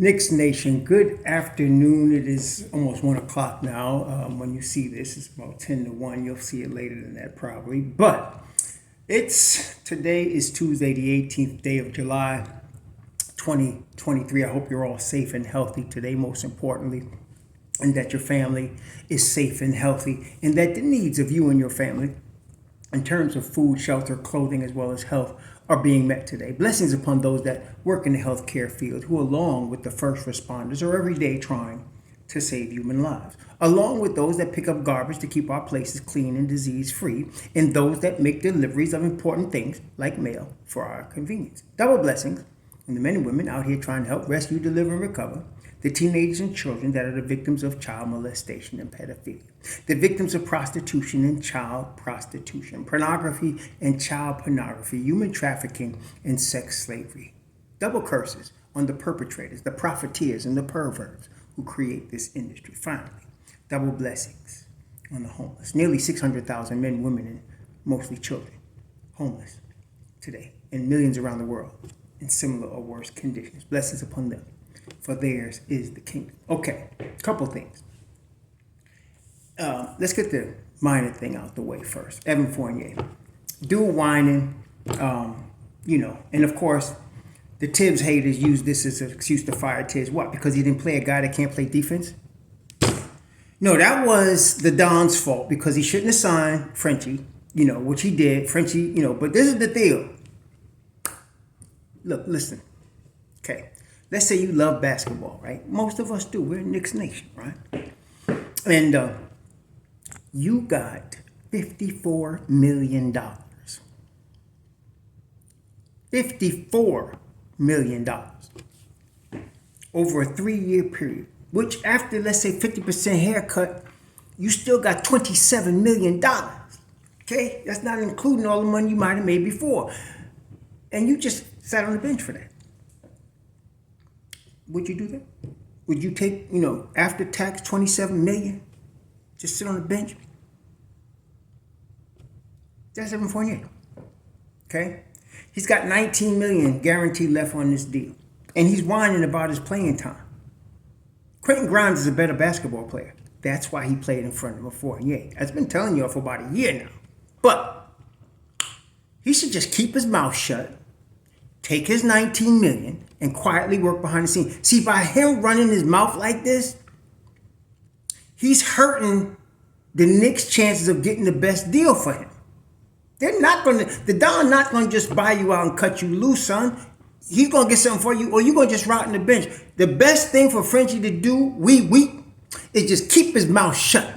Knicks Nation, good afternoon. It is almost 1 o'clock now. When you see this, it's about 10 to 1. You'll see it later than that probably. But today is Tuesday, the 18th day of July, 2023. I hope you're all safe and healthy today, most importantly, and that your family is safe and healthy, and that the needs of you and your family in terms of food, shelter, clothing, as well as health are being met today. Blessings upon those that work in the healthcare field who, along with the first responders, are every day trying to save human lives, along with those that pick up garbage to keep our places clean and disease-free, and those that make deliveries of important things like mail for our convenience. Double blessings on the men and women out here trying to help rescue, deliver, and recover the teenagers and children that are the victims of child molestation and pedophilia, the victims of prostitution and child prostitution, pornography and child pornography, human trafficking and sex slavery. Double curses on the perpetrators, the profiteers, and the perverts who create this industry. Finally, double blessings on the homeless. Nearly 600,000 men, women, and mostly children homeless today, and millions around the world in similar or worse conditions. Blessings upon them, for theirs is the kingdom. Okay, couple things. Let's get the minor thing out the way first. Evan Fournier, dude whining, and of course, the Tibbs haters use this as an excuse to fire Tibbs. What? Because he didn't play a guy that can't play defense? No, that was the Don's fault because he shouldn't have signed Frenchie, which he did. Frenchie, but this is the deal. Look, listen. Okay. Let's say you love basketball, right? Most of us do. We're Knicks Nation, right? And you got $54 million. $54 million over a 3-year period, which after, let's say, 50% haircut, you still got $27 million. Okay? That's not including all the money you might have made before. And you just sat on the bench for that. Would you do that? Would you take, after tax $27 million, just sit on the bench? That's Evan Fournier. Okay? He's got $19 million guaranteed left on this deal. And he's whining about his playing time. Quentin Grimes is a better basketball player. That's why he played in front of Fournier. I've been telling y'all for about a year now. But he should just keep his mouth shut, take his $19 million, and quietly work behind the scenes. See, by him running his mouth like this, he's hurting the Knicks' chances of getting the best deal for him. The Don not going to just buy you out and cut you loose, son. He's going to get something for you, or you're going to just rot on the bench. The best thing for Frenchie to do, is just keep his mouth shut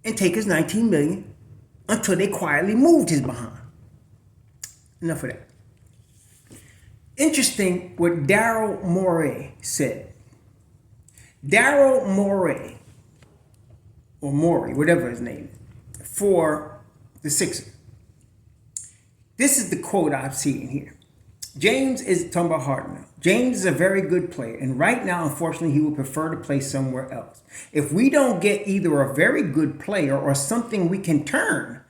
and take his $19 million until they quietly moved his behind. Enough of that. Interesting what Daryl Morey said. Daryl Morey, or Morey, whatever his name is, for the Sixers. This is the quote I've seen here. James is talking about Harden. James is a very good player, and right now, unfortunately, he would prefer to play somewhere else. If we don't get either a very good player or something we can turn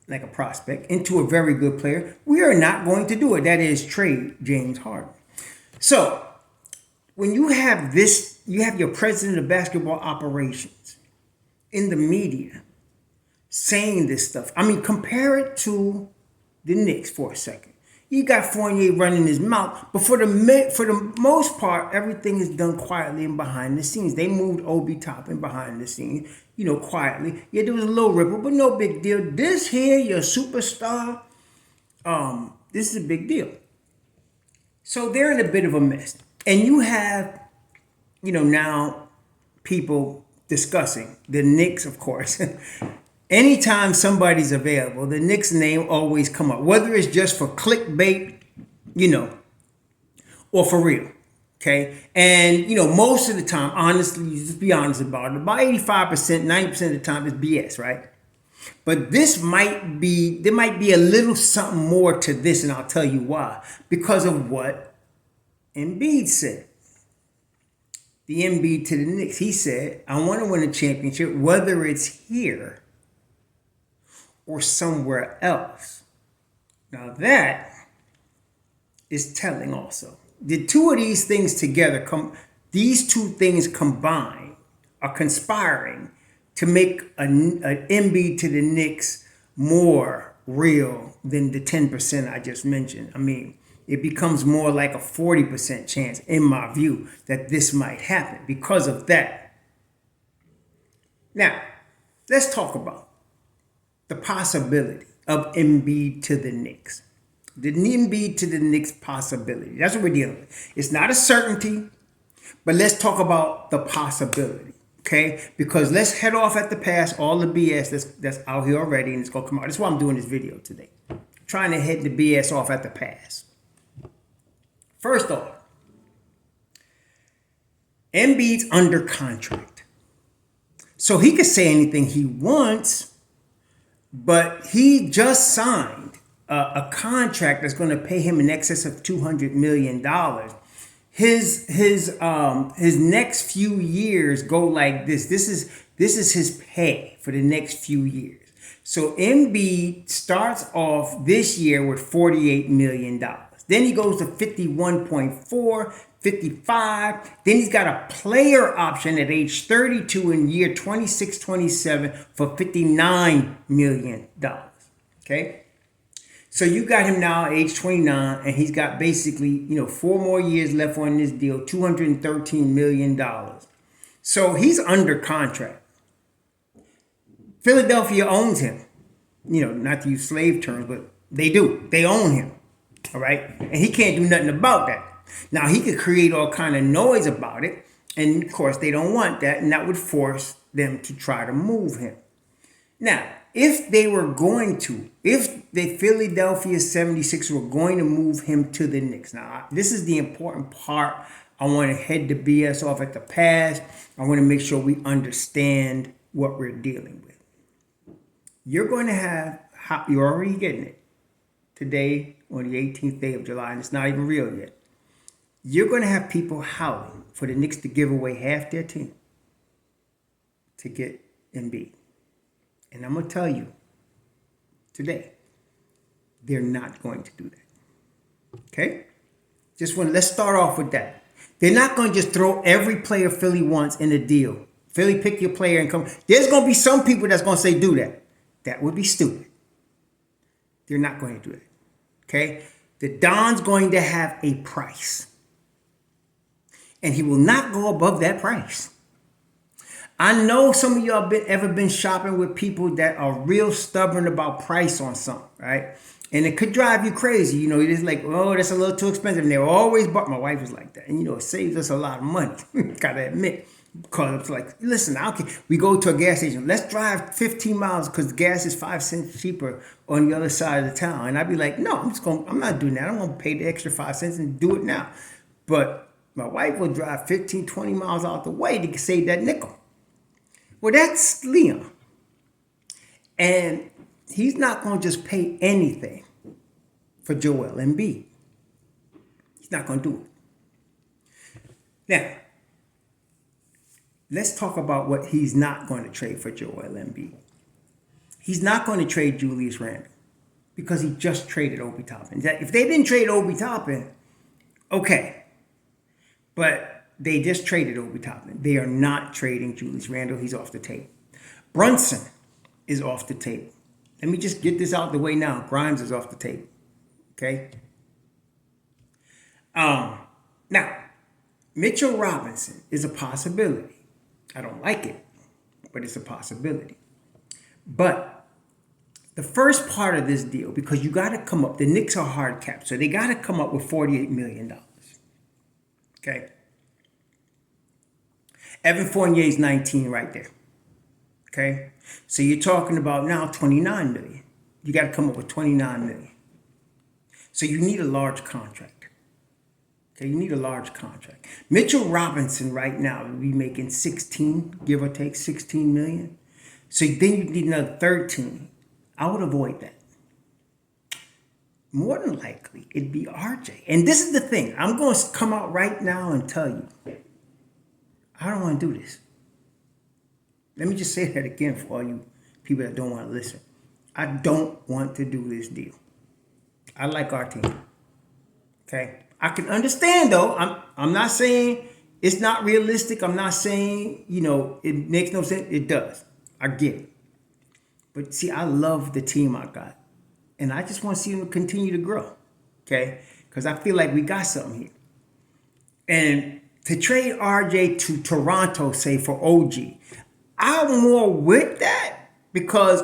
like a prospect into a very good player, we are not going to do it. That is, trade James Harden. So when you have this, you have your president of basketball operations in the media saying this stuff. I mean, compare it to the Knicks for a second. You got Fournier running his mouth, but for the most part, everything is done quietly and behind the scenes. They moved Obi Toppin behind the scenes, quietly. Yeah, there was a little ripple, but no big deal. This here, your superstar, this is a big deal. So they're in a bit of a mess. And you have, now people discussing the Knicks, of course. Anytime somebody's available, the Knicks name always come up, whether it's just for clickbait, or for real, okay? And, most of the time, honestly, just be honest about it, about 85%, 90% of the time is BS, right? But there might be a little something more to this, and I'll tell you why. Because of what Embiid said. The Embiid to the Knicks, he said, I want to win a championship, whether it's here or somewhere else. Now that is telling also. the two of these things together, these two things combined are conspiring to make an Embiid to the Knicks more real than the 10% I just mentioned. I mean, it becomes more like a 40% chance, in my view, that this might happen because of that. Now, let's talk about the possibility of Embiid to the Knicks. The Embiid to the Knicks possibility. That's what we're dealing with. It's not a certainty, but let's talk about the possibility. Okay? Because let's head off at the pass all the BS that's out here already, and it's going to come out. That's why I'm doing this video today. I'm trying to head the BS off at the pass. First off, Embiid's under contract. So he can say anything he wants, but he just signed a contract that's going to pay him in excess of $200 million. His next few years go like this. This is his pay for the next few years. So Embiid starts off this year with $48 million. Then he goes to 51.4, 55. Then he's got a player option at age 32 in year 26, 27 for $59 million. Okay? So you got him now at age 29, and he's got basically, 4 more years left on this deal, $213 million. So he's under contract. Philadelphia owns him. Not to use slave terms, but they do. They own him. All right? And he can't do nothing about that. Now, he could create all kind of noise about it. And, of course, they don't want that. And that would force them to try to move him. Now, if the Philadelphia 76ers were going to move him to the Knicks. Now, this is the important part. I want to head the BS off at the pass. I want to make sure we understand what we're dealing with. You're already getting it today on the 18th day of July, and it's not even real yet. You're going to have people howling for the Knicks to give away half their team to get Embiid. And I'm going to tell you today, they're not going to do that. Okay? Let's start off with that. They're not going to just throw every player Philly wants in a deal. Philly, pick your player and come. There's going to be some people that's going to say do that. That would be stupid. They're not going to do it. Okay? The Don's going to have a price. And he will not go above that price. I know some of y'all ever been shopping with people that are real stubborn about price on something, right? And it could drive you crazy. It's like, oh, that's a little too expensive. And they're always bought. My wife was like that. And, it saves us a lot of money. Gotta admit. Because it's like, listen, we go to a gas station. Let's drive 15 miles because the gas is 5 cents cheaper on the other side of the town. And I'd be like, no, I'm not doing that. I'm going to pay the extra 5 cents and do it now. But my wife will drive 15, 20 miles out the way to save that nickel. Well, that's Leon. And he's not going to just pay anything for Joel Embiid. He's not going to do it. Now, let's talk about what he's not going to trade for Joel Embiid. He's not going to trade Julius Randle because he just traded Obi Toppin. If they didn't trade Obi Toppin, okay. But they just traded Obi Toppin. They are not trading Julius Randle. He's off the table. Brunson is off the table. Let me just get this out the way now. Grimes is off the table. Okay? Now, Mitchell Robinson is a possibility. I don't like it, but it's a possibility. But the first part of this deal, because you got to come up, the Knicks are hard capped, so they got to come up with $48 million. Okay? Evan Fournier's 19 right there. Okay? So you're talking about now $29 million. You got to come up with $29 million. So you need a large contract. Okay, you need a large contract. Mitchell Robinson right now will be making 16, give or take 16 million. So then you need another 13. I would avoid that. More than likely, it'd be RJ. And this is the thing. I'm going to come out right now and tell you, I don't want to do this. Let me just say that again for all you people that don't want to listen. I don't want to do this deal. I like our team. Okay? I can understand though. I'm not saying it's not realistic. I'm not saying, it makes no sense. It does. I get it. But see, I love the team I got. And I just want to see them continue to grow. Okay? Because I feel like we got something here. And to trade RJ to Toronto, say for OG, I'm more with that because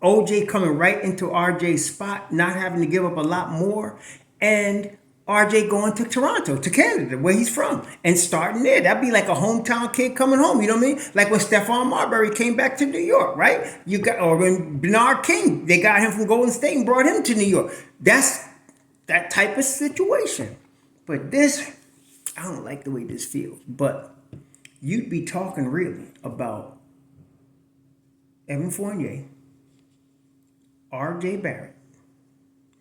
OJ coming right into RJ's spot, not having to give up a lot more, and RJ going to Toronto, to Canada, where he's from, and starting there. That'd be like a hometown kid coming home, you know what I mean? Like when Stephon Marbury came back to New York, right? Or when Bernard King, they got him from Golden State and brought him to New York. That's that type of situation. But this, I don't like the way this feels, but you'd be talking really about Evan Fournier, RJ Barrett,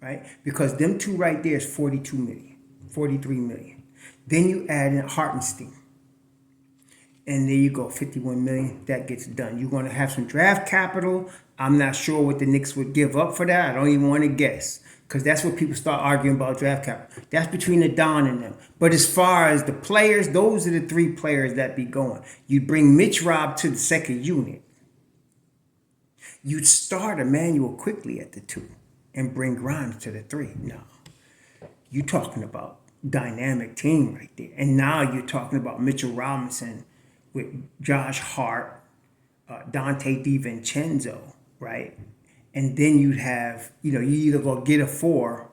right? Because them two right there is 42 million, 43 million. Then you add in Hartenstein. And there you go, 51 million, that gets done. You're going to have some draft capital. I'm not sure what the Knicks would give up for that. I don't even want to guess. Because that's what people start arguing about draft capital. That's between the Don and them. But as far as the players, those are the three players that be going. You bring Mitch Rob to the second unit. You'd start Emmanuel quickly at the 2 and bring Grimes to the 3. No. You're talking about dynamic team right there. And now you're talking about Mitchell Robinson with Josh Hart, Dante DiVincenzo, right? And then you'd have, you either go get a 4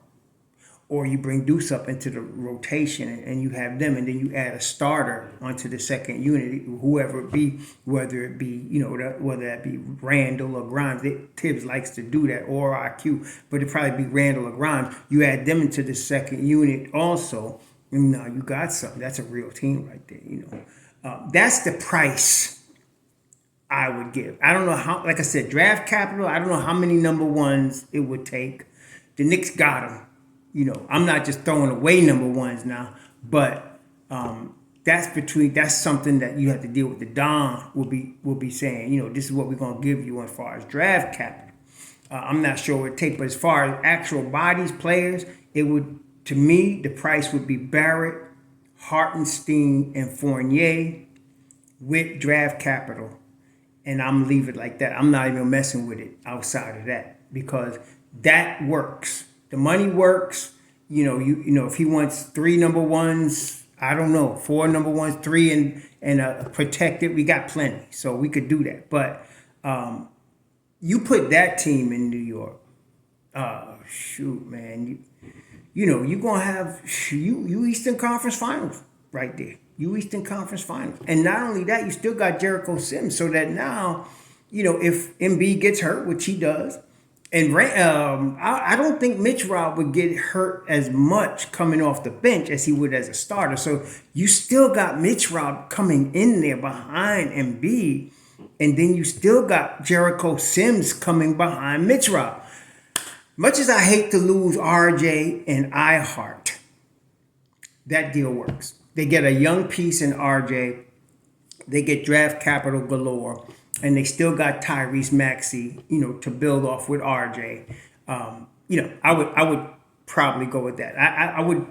or you bring Deuce up into the rotation and you have them, and then you add a starter onto the second unit, whoever it be, whether it be, whether that be Randall or Grimes. Tibbs likes to do that, or IQ, but it'd probably be Randall or Grimes. You add them into the second unit also, and now you got something. That's a real team right there, That's the price I would give. I don't know how, like I said, draft capital, I don't know how many number ones it would take. The Knicks got them. I'm not just throwing away number ones now, but that's something that you have to deal with. The Don will be saying, this is what we're going to give you as far as draft capital. I'm not sure what it takes, but as far as actual bodies, players, it would, to me, the price would be Barrett, Hartenstein, and Fournier with draft capital. And I'm leave it like that. I'm not even messing with it outside of that because that works. The money works. If he wants 3 number ones, I don't know, 4 number ones, 3 and protected, we got plenty, so we could do that. But you put that team in New York, shoot, man, you're gonna have you Eastern Conference Finals right there. You Eastern Conference Finals. And not only that, you still got Jericho Sims, so that now, if Embiid gets hurt, which he does, and I don't think Mitch Rob would get hurt as much coming off the bench as he would as a starter. So you still got Mitch Rob coming in there behind Embiid, and then you still got Jericho Sims coming behind Mitch Rob. Much as I hate to lose RJ and iHeart, that deal works. They get a young piece in RJ. They get draft capital galore. And they still got Tyrese Maxey, to build off with RJ. I would probably go with that. I would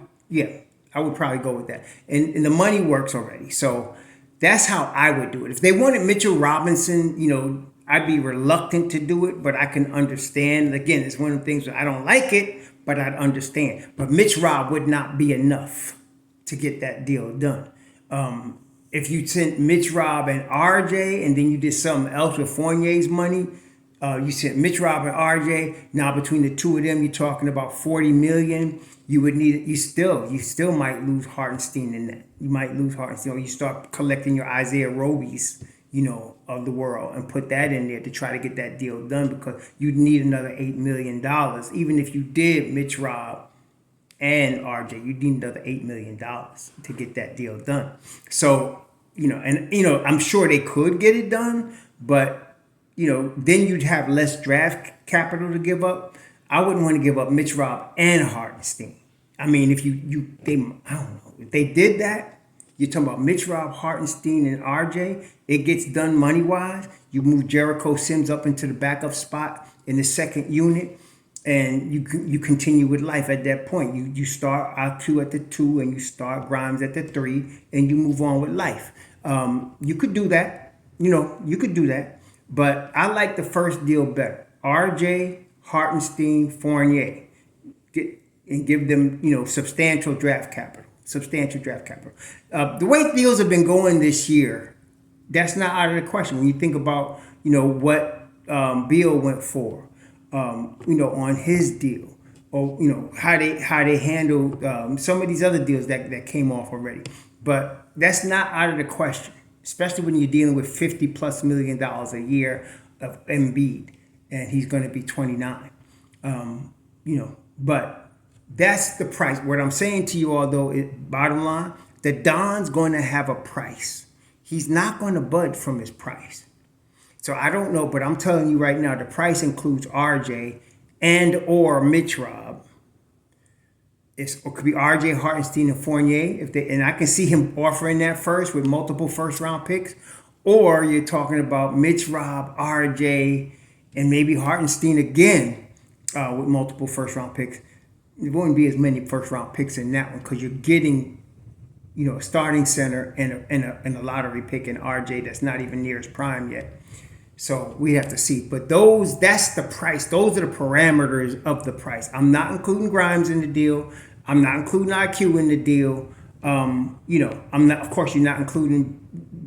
probably go with that. And the money works already. So that's how I would do it. If they wanted Mitchell Robinson, I'd be reluctant to do it, but I can understand. Again, it's one of the things that I don't like it, but I'd understand. But Mitch Rob would not be enough to get that deal done. If you sent Mitch Rob and RJ, and then you did something else with Fournier's money, you sent Mitch Rob and RJ. Now between the two of them, you're talking about $40 million. You would need you still might lose Hartenstein in that. You might lose Hartenstein, or you start collecting your Isaiah Robies, of the world, and put that in there to try to get that deal done, because you'd need another $8 million. Even if you did Mitch Rob and RJ, you need another $8 million to get that deal done. So, I'm sure they could get it done, but, then you'd have less draft capital to give up. I wouldn't want to give up Mitch Rob and Hartenstein. I mean, if I don't know, if they did that, you're talking about Mitch Rob, Hartenstein, and RJ, it gets done money-wise. You move Jericho Sims up into the backup spot in the second unit. and you continue with life at that point. You start IQ at the 2 and you start Grimes at the 3 and you move on with life. You could do that, you could do that, but I like the first deal better. RJ, Hartenstein, Fournier, and give them substantial draft capital. The way deals have been going this year, that's not out of the question. When you think about what Beal went for, on his deal, or how they handled some of these other deals that came off already. But that's not out of the question, especially when you're dealing with $50+ million a year of Embiid, and he's going to be 29. But that's the price. What I'm saying to you all, though, bottom line, the Don's going to have a price. He's not going to budge from his price. So I don't know, but I'm telling you right now, the price includes RJ and or Mitch Rob. It could be RJ, Hartenstein, and Fournier. And I can see him offering that first with multiple first-round picks. Or you're talking about Mitch Rob, RJ, and maybe Hartenstein again with multiple first-round picks. There won't be as many first-round picks in that one because you're getting, a starting center and a lottery pick in RJ that's not even near his prime yet. So we have to see. But that's the price. Those are the parameters of the price. I'm not including Grimes in the deal. I'm not including IQ in the deal. I'm not. Of course, you're not including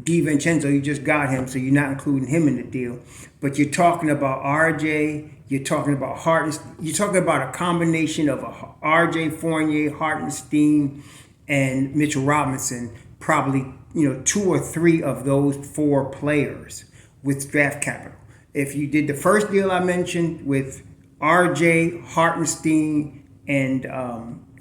DiVincenzo. You just got him, so you're not including him in the deal. But you're talking about RJ. You're talking about Hartenstein. You're talking about a combination of RJ, Fournier, Hartenstein, and Mitchell Robinson. Probably 2 or 3 of those 4 players with draft capital. If you did the first deal I mentioned with RJ, Hartenstein, and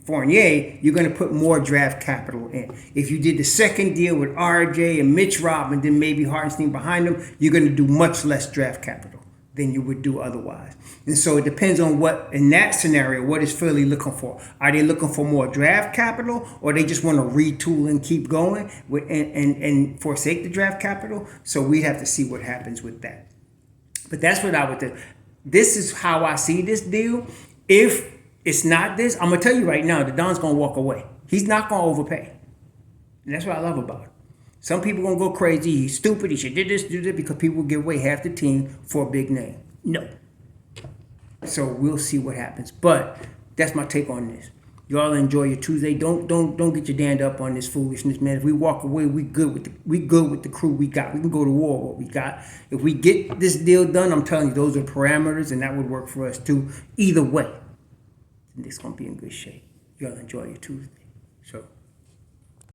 Fournier, you're going to put more draft capital in. If you did the second deal with RJ and Mitch Rob and then maybe Hartenstein behind them, you're going to do much less draft capital than you would do otherwise. And so it depends on what, in that scenario, what is Philly looking for? Are they looking for more draft capital, or they just want to retool and keep going and forsake the draft capital? So we have to see what happens with that. But that's what I would do. This is how I see this deal. If it's not this, I'm going to tell you right now, the Don's going to walk away. He's not going to overpay. And that's what I love about it. Some people going to go crazy. He's stupid. He should do this, because people will give away half the team for a big name. No. So we'll see what happens. But that's my take on this. Y'all enjoy your Tuesday. Don't get your damned up on this foolishness, man. If we walk away, we good with the crew we got. We can go to war with what we got. If we get this deal done, I'm telling you, those are parameters, and that would work for us too. Either way, it's gonna be in good shape. Y'all enjoy your Tuesday. So.